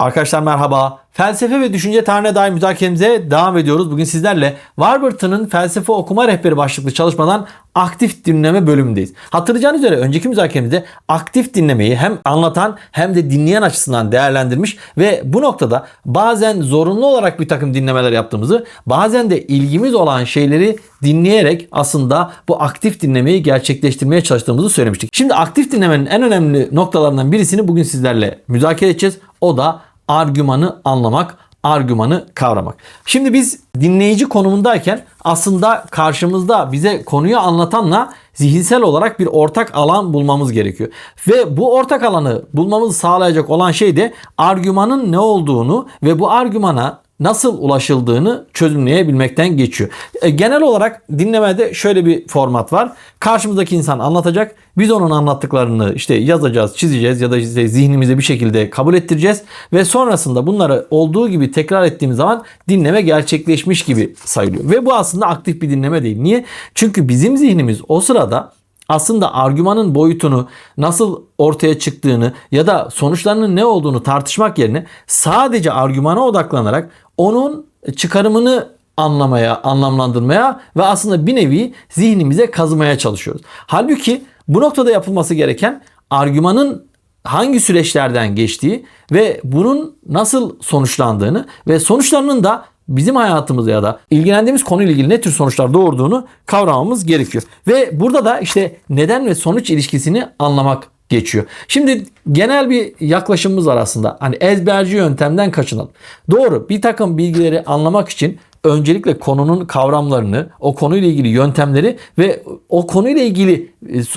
Arkadaşlar merhaba. Felsefe ve düşünce tarihine dair müzakeremize devam ediyoruz. Bugün sizlerle Warburton'ın Felsefe Okuma Rehberi başlıklı çalışmadan aktif dinleme bölümündeyiz. Hatırlayacağınız üzere önceki müzakeremizde aktif dinlemeyi hem anlatan hem de dinleyen açısından değerlendirmiş ve bu noktada bazen zorunlu olarak bir takım dinlemeler yaptığımızı, bazen de ilgimiz olan şeyleri dinleyerek aslında bu aktif dinlemeyi gerçekleştirmeye çalıştığımızı söylemiştik. Şimdi aktif dinlemenin en önemli noktalarından birisini bugün sizlerle müzakere edeceğiz. O da argümanı anlamak, argümanı kavramak. Şimdi biz dinleyici konumundayken aslında karşımızda bize konuyu anlatanla zihinsel olarak bir ortak alan bulmamız gerekiyor. Ve bu ortak alanı bulmamızı sağlayacak olan şey de argümanın ne olduğunu ve bu argümana nasıl ulaşıldığını çözümleyebilmekten geçiyor. Genel olarak dinlemede şöyle bir format var. Karşımızdaki insan anlatacak. Biz onun anlattıklarını işte yazacağız, çizeceğiz ya da işte zihnimize bir şekilde kabul ettireceğiz. Ve sonrasında bunları olduğu gibi tekrar ettiğimiz zaman dinleme gerçekleşmiş gibi sayılıyor. Ve bu aslında aktif bir dinleme değil. Niye? Çünkü bizim zihnimiz o sırada aslında argümanın boyutunu, nasıl ortaya çıktığını ya da sonuçlarının ne olduğunu tartışmak yerine sadece argümana odaklanarak onun çıkarımını anlamaya, anlamlandırmaya ve aslında bir nevi zihnimize kazımaya çalışıyoruz. Halbuki bu noktada yapılması gereken argümanın hangi süreçlerden geçtiği ve bunun nasıl sonuçlandığını ve sonuçlarının da bizim hayatımızda ya da ilgilendiğimiz konuyla ilgili ne tür sonuçlar doğurduğunu kavramamız gerekiyor. Ve burada da işte neden ve sonuç ilişkisini anlamak geçiyor. Şimdi genel bir yaklaşımımız var aslında. Hani ezberci yöntemden kaçınalım. Doğru, bir takım bilgileri anlamak için öncelikle konunun kavramlarını, o konuyla ilgili yöntemleri ve o konuyla ilgili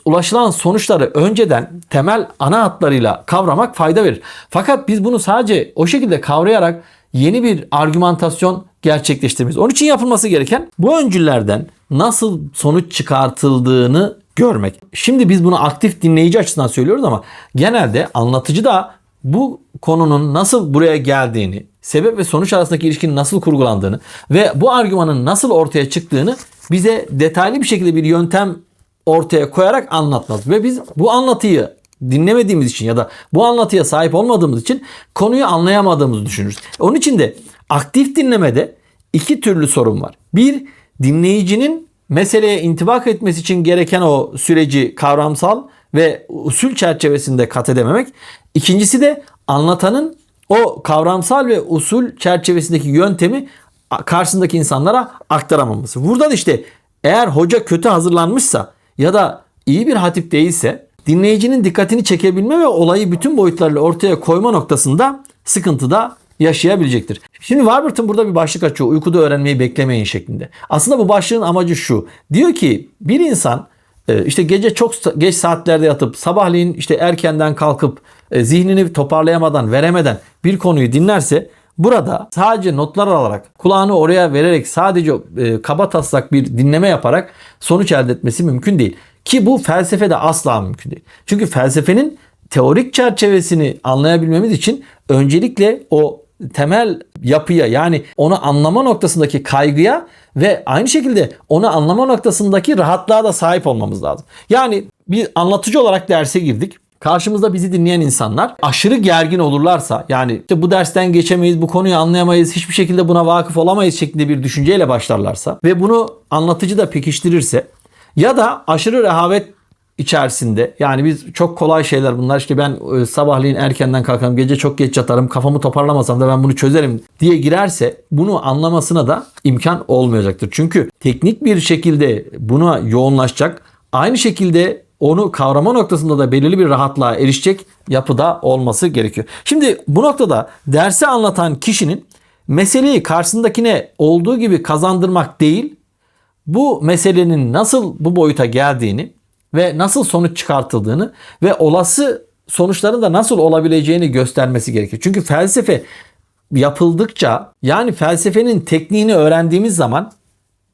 ulaşılan sonuçları önceden temel ana hatlarıyla kavramak fayda verir. Fakat biz bunu sadece o şekilde kavrayarak yeni bir argümantasyon gerçekleştirmeyiz. Onun için yapılması gereken bu öncüllerden nasıl sonuç çıkartıldığını görmek. Şimdi biz bunu aktif dinleyici açısından söylüyoruz ama genelde anlatıcı da bu konunun nasıl buraya geldiğini, sebep ve sonuç arasındaki ilişkinin nasıl kurgulandığını ve bu argümanın nasıl ortaya çıktığını bize detaylı bir şekilde bir yöntem ortaya koyarak anlatmaz. Ve biz bu anlatıyı dinlemediğimiz için ya da bu anlatıya sahip olmadığımız için konuyu anlayamadığımızı düşünürüz. Onun için de aktif dinlemede iki türlü sorun var. Bir, dinleyicinin meseleye intibak etmesi için gereken o süreci kavramsal ve usul çerçevesinde kat edememek. İkincisi de anlatanın o kavramsal ve usul çerçevesindeki yöntemi karşısındaki insanlara aktaramaması. Burada da işte eğer hoca kötü hazırlanmışsa ya da iyi bir hatip değilse dinleyicinin dikkatini çekebilme ve olayı bütün boyutlarıyla ortaya koyma noktasında sıkıntı da yaşayabilecektir. Şimdi Warburton burada bir başlık açıyor. Uykuda öğrenmeyi beklemeyin şeklinde. Aslında bu başlığın amacı şu. Diyor ki bir insan işte gece çok geç saatlerde yatıp sabahleyin işte erkenden kalkıp zihnini toparlayamadan, veremeden bir konuyu dinlerse burada sadece notlar alarak, kulağını oraya vererek sadece kabataslak bir dinleme yaparak sonuç elde etmesi mümkün değil. Ki bu felsefede asla mümkün değil. Çünkü felsefenin teorik çerçevesini anlayabilmemiz için öncelikle o temel yapıya, yani onu anlama noktasındaki kaygıya ve aynı şekilde onu anlama noktasındaki rahatlığa da sahip olmamız lazım. Yani bir anlatıcı olarak derse girdik. Karşımızda bizi dinleyen insanlar aşırı gergin olurlarsa, yani işte bu dersten geçemeyiz, bu konuyu anlayamayız, hiçbir şekilde buna vakıf olamayız şeklinde bir düşünceyle başlarlarsa ve bunu anlatıcı da pekiştirirse ya da aşırı rehavet içerisinde, yani biz çok kolay şeyler bunlar, işte ben sabahleyin erkenden kalkarım, gece çok geç yatarım, kafamı toparlamasam da ben bunu çözerim diye girerse bunu anlamasına da imkan olmayacaktır. Çünkü teknik bir şekilde buna yoğunlaşacak, aynı şekilde onu kavrama noktasında da belirli bir rahatlığa erişecek yapıda olması gerekiyor. Şimdi bu noktada dersi anlatan kişinin meseleyi karşısındakine olduğu gibi kazandırmak değil, bu meselenin nasıl bu boyuta geldiğini ve nasıl sonuç çıkartıldığını ve olası sonuçların da nasıl olabileceğini göstermesi gerekiyor. Çünkü felsefe yapıldıkça, yani felsefenin tekniğini öğrendiğimiz zaman,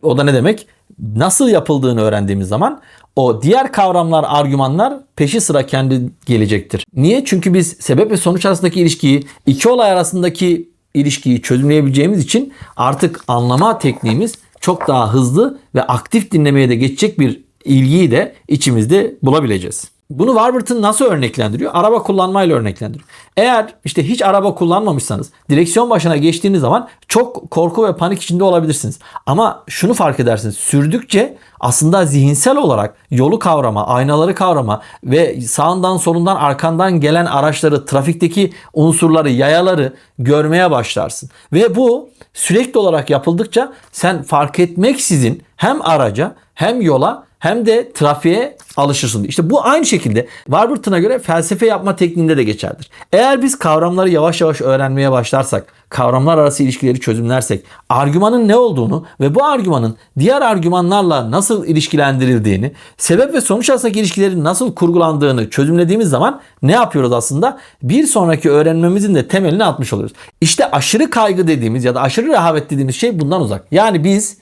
o da ne demek? Nasıl yapıldığını öğrendiğimiz zaman o diğer kavramlar, argümanlar peşi sıra kendi gelecektir. Niye? Çünkü biz sebep ve sonuç arasındaki ilişkiyi, iki olay arasındaki ilişkiyi çözümleyebileceğimiz için artık anlama tekniğimiz çok daha hızlı ve aktif dinlemeye de geçecek bir ilgiyi de içimizde bulabileceğiz. Bunu Warburton nasıl örneklendiriyor? Araba kullanmayla örneklendiriyor. Eğer işte hiç araba kullanmamışsanız direksiyon başına geçtiğiniz zaman çok korku ve panik içinde olabilirsiniz. Ama şunu fark edersiniz. Sürdükçe aslında zihinsel olarak yolu kavrama, aynaları kavrama ve sağından solundan arkandan gelen araçları, trafikteki unsurları, yayaları görmeye başlarsın. Ve bu sürekli olarak yapıldıkça sen fark etmeksizin hem araca hem yola hem de trafiğe alışırsın. İşte bu aynı şekilde Warburton'a göre felsefe yapma tekniğinde de geçerlidir. Eğer biz kavramları yavaş yavaş öğrenmeye başlarsak, kavramlar arası ilişkileri çözümlersek, argümanın ne olduğunu ve bu argümanın diğer argümanlarla nasıl ilişkilendirildiğini, sebep ve sonuç arasındaki ilişkilerin nasıl kurgulandığını çözümlediğimiz zaman ne yapıyoruz aslında? Bir sonraki öğrenmemizin de temelini atmış oluyoruz. İşte aşırı kaygı dediğimiz ya da aşırı rehavet dediğimiz şey bundan uzak. Yani biz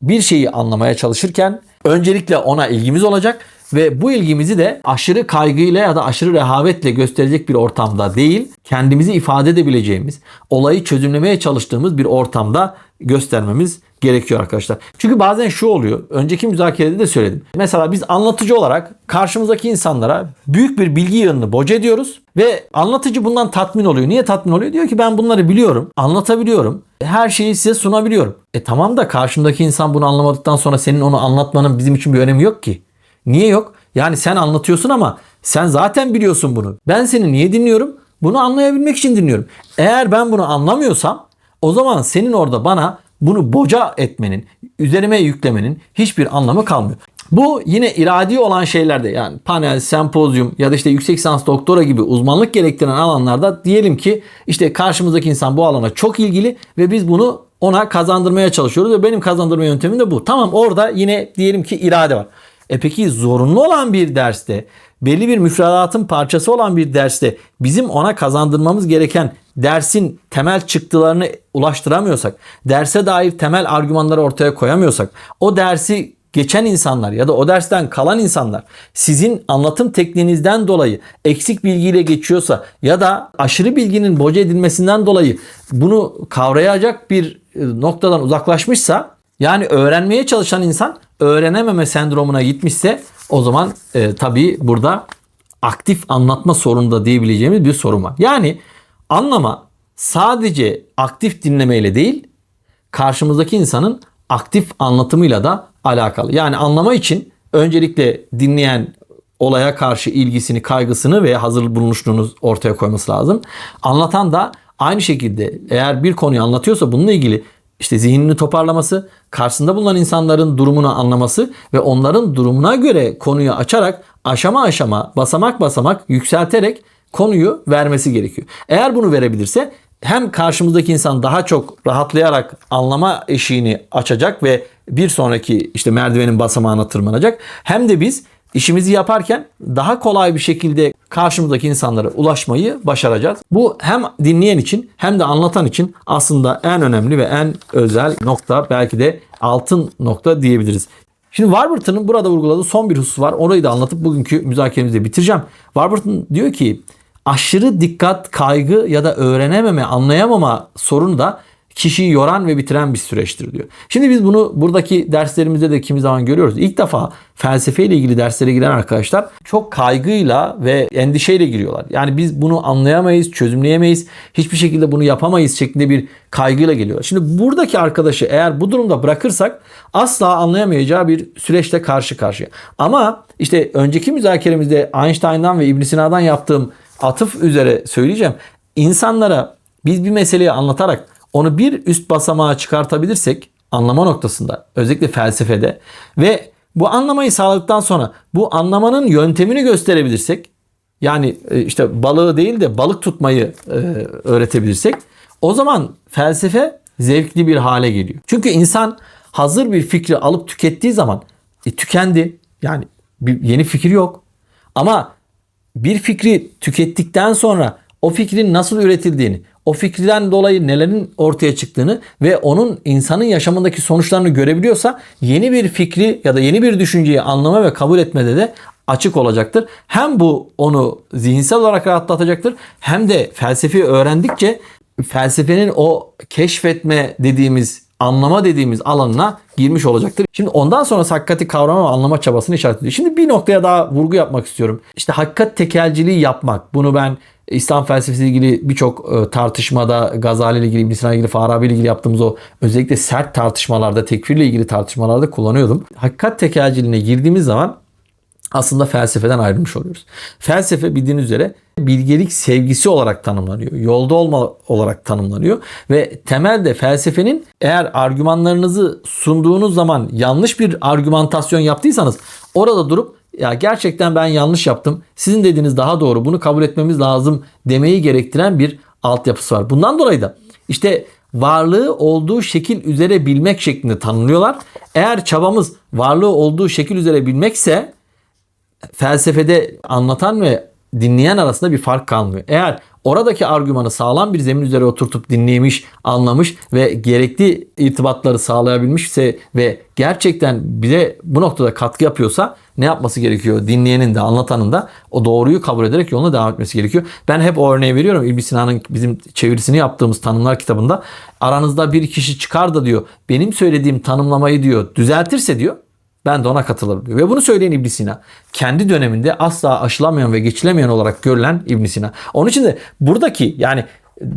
bir şeyi anlamaya çalışırken öncelikle ona ilgimiz olacak ve bu ilgimizi de aşırı kaygıyla ya da aşırı rehavetle gösterecek bir ortamda değil, kendimizi ifade edebileceğimiz, olayı çözümlemeye çalıştığımız bir ortamda göstermemiz gerekiyor arkadaşlar. Çünkü bazen şu oluyor. Önceki müzakerede de söyledim. Mesela biz anlatıcı olarak karşımızdaki insanlara büyük bir bilgi yığınını boca ediyoruz ve anlatıcı bundan tatmin oluyor. Niye tatmin oluyor? Diyor ki ben bunları biliyorum, anlatabiliyorum. Her şeyi size sunabiliyorum. Tamam da karşımdaki insan bunu anlamadıktan sonra senin onu anlatmanın bizim için bir önemi yok ki. Niye yok? Yani sen anlatıyorsun ama sen zaten biliyorsun bunu. Ben seni niye dinliyorum? Bunu anlayabilmek için dinliyorum. Eğer ben bunu anlamıyorsam o zaman senin orada bana bunu boca etmenin, üzerime yüklemenin hiçbir anlamı kalmıyor. Bu yine iradi olan şeylerde, yani panel, sempozyum ya da işte yüksek lisans doktora gibi uzmanlık gerektiren alanlarda diyelim ki işte karşımızdaki insan bu alana çok ilgili ve biz bunu ona kazandırmaya çalışıyoruz ve benim kazandırma yöntemim de bu. Tamam, orada yine diyelim ki irade var. Peki zorunlu olan bir derste, belli bir müfredatın parçası olan bir derste bizim ona kazandırmamız gereken dersin temel çıktılarını ulaştıramıyorsak, derse dair temel argümanları ortaya koyamıyorsak, o dersi geçen insanlar ya da o dersten kalan insanlar sizin anlatım tekniğinizden dolayı eksik bilgiyle geçiyorsa ya da aşırı bilginin boca edilmesinden dolayı bunu kavrayacak bir noktadan uzaklaşmışsa, yani öğrenmeye çalışan insan öğrenememe sendromuna gitmişse o zaman tabii burada aktif anlatma sorununda diyebileceğimiz bir sorun var. Yani anlama sadece aktif dinlemeyle değil, karşımızdaki insanın aktif anlatımıyla da alakalı. Yani anlama için öncelikle dinleyen olaya karşı ilgisini, kaygısını ve hazır bulunuşluğunu ortaya koyması lazım. Anlatan da aynı şekilde eğer bir konuyu anlatıyorsa bununla ilgili işte zihnini toparlaması, karşısında bulunan insanların durumunu anlaması ve onların durumuna göre konuyu açarak aşama aşama, basamak basamak yükselterek konuyu vermesi gerekiyor. Eğer bunu verebilirse hem karşımızdaki insan daha çok rahatlayarak anlama eşiğini açacak ve bir sonraki işte merdivenin basamağına tırmanacak. Hem de biz işimizi yaparken daha kolay bir şekilde karşımızdaki insanlara ulaşmayı başaracağız. Bu hem dinleyen için hem de anlatan için aslında en önemli ve en özel nokta, belki de altın nokta diyebiliriz. Şimdi Warburton'un burada vurguladığı son bir husus var. Orayı da anlatıp bugünkü müzakeremizi bitireceğim. Warburton diyor ki aşırı dikkat, kaygı ya da öğrenememe, anlayamama sorunu da kişiyi yoran ve bitiren bir süreçtir diyor. Şimdi biz bunu buradaki derslerimizde de kimi zaman görüyoruz. İlk defa felsefeyle ilgili derslere giren arkadaşlar çok kaygıyla ve endişeyle giriyorlar. Yani biz bunu anlayamayız, çözümleyemeyiz, hiçbir şekilde bunu yapamayız şeklinde bir kaygıyla geliyorlar. Şimdi buradaki arkadaşı eğer bu durumda bırakırsak asla anlayamayacağı bir süreçle karşı karşıya. Ama işte önceki müzakeremizde Einstein'dan ve İbn Sina'dan yaptığım atıf üzere söyleyeceğim. İnsanlara biz bir meseleyi anlatarak onu bir üst basamağa çıkartabilirsek anlama noktasında, özellikle felsefede ve bu anlamayı sağladıktan sonra bu anlamanın yöntemini gösterebilirsek, yani işte balığı değil de balık tutmayı öğretebilirsek, o zaman felsefe zevkli bir hale geliyor. Çünkü insan hazır bir fikri alıp tükettiği zaman tükendi. Yani bir yeni fikir yok. Ama bir fikri tükettikten sonra o fikrin nasıl üretildiğini, o fikirden dolayı nelerin ortaya çıktığını ve onun insanın yaşamındaki sonuçlarını görebiliyorsa yeni bir fikri ya da yeni bir düşünceyi anlama ve kabul etmede de açık olacaktır. Hem bu onu zihinsel olarak rahatlatacaktır hem de felsefeyi öğrendikçe felsefenin o keşfetme dediğimiz anlama dediğimiz alanına girmiş olacaktır. Şimdi ondan sonra hakikati kavrama ve anlama çabasını işaret ediyor. Şimdi bir noktaya daha vurgu yapmak istiyorum. İşte hakikat tekelciliği yapmak. Bunu ben İslam felsefesiyle ilgili birçok tartışmada, Gazali ile ilgili, İbn Sina ile ilgili, Farabi ile ilgili yaptığımız o özellikle sert tartışmalarda, tekfirle ilgili tartışmalarda kullanıyordum. Hakikat tekelciliğine girdiğimiz zaman aslında felsefeden ayrılmış oluyoruz. Felsefe bildiğiniz üzere bilgelik sevgisi olarak tanımlanıyor. Yolda olma olarak tanımlanıyor. Ve temelde felsefenin eğer argümanlarınızı sunduğunuz zaman yanlış bir argümantasyon yaptıysanız orada durup ya gerçekten ben yanlış yaptım, sizin dediğiniz daha doğru, bunu kabul etmemiz lazım demeyi gerektiren bir altyapısı var. Bundan dolayı da işte varlığı olduğu şekil üzere bilmek şeklinde tanımlıyorlar. Eğer çabamız varlığı olduğu şekil üzere bilmekse felsefede anlatan ve dinleyen arasında bir fark kalmıyor. Eğer oradaki argümanı sağlam bir zemin üzere oturtup dinlemiş, anlamış ve gerekli irtibatları sağlayabilmişse ve gerçekten bize bu noktada katkı yapıyorsa ne yapması gerekiyor? Dinleyenin de anlatanın da o doğruyu kabul ederek yoluna devam etmesi gerekiyor. Ben hep o örneği veriyorum. İbn Sina'nın bizim çevirisini yaptığımız Tanımlar kitabında aranızda bir kişi çıkar da diyor benim söylediğim tanımlamayı diyor düzeltirse diyor ben de ona katılırım diyor. Ve bunu söyleyen İbn Sina kendi döneminde asla aşılamayan ve geçilemeyen olarak görülen İbn Sina. Onun için de buradaki yani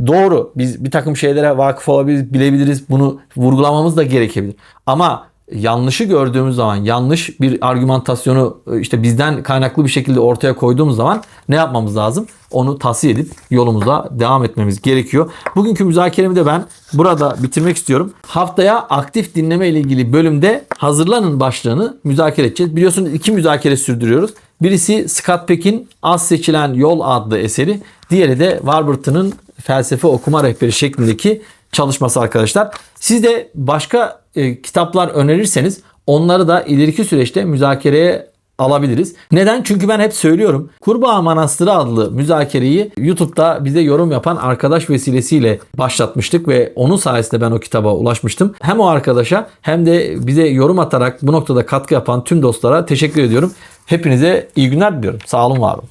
doğru biz bir takım şeylere vakıf olabiliriz, bilebiliriz. Bunu vurgulamamız da gerekebilir. Ama yanlışı gördüğümüz zaman, yanlış bir argümantasyonu işte bizden kaynaklı bir şekilde ortaya koyduğumuz zaman ne yapmamız lazım? Onu tahsiye edip yolumuza devam etmemiz gerekiyor. Bugünkü müzakeremi de ben burada bitirmek istiyorum. Haftaya aktif dinleme ile ilgili bölümde hazırlanın başlığını müzakere edeceğiz. Biliyorsunuz 2 müzakere sürdürüyoruz. Birisi Scott Peck'in Az Seçilen Yol adlı eseri. Diğeri de Warburton'ın Felsefe Okuma Rehberi şeklindeki çalışması arkadaşlar. Siz de başka kitaplar önerirseniz onları da ileriki süreçte müzakereye alabiliriz. Neden? Çünkü ben hep söylüyorum. Kurbağa Manastırı adlı müzakereyi YouTube'da bize yorum yapan arkadaş vesilesiyle başlatmıştık ve onun sayesinde ben o kitaba ulaşmıştım. Hem o arkadaşa hem de bize yorum atarak bu noktada katkı yapan tüm dostlara teşekkür ediyorum. Hepinize iyi günler diliyorum. Sağ olun, var olun.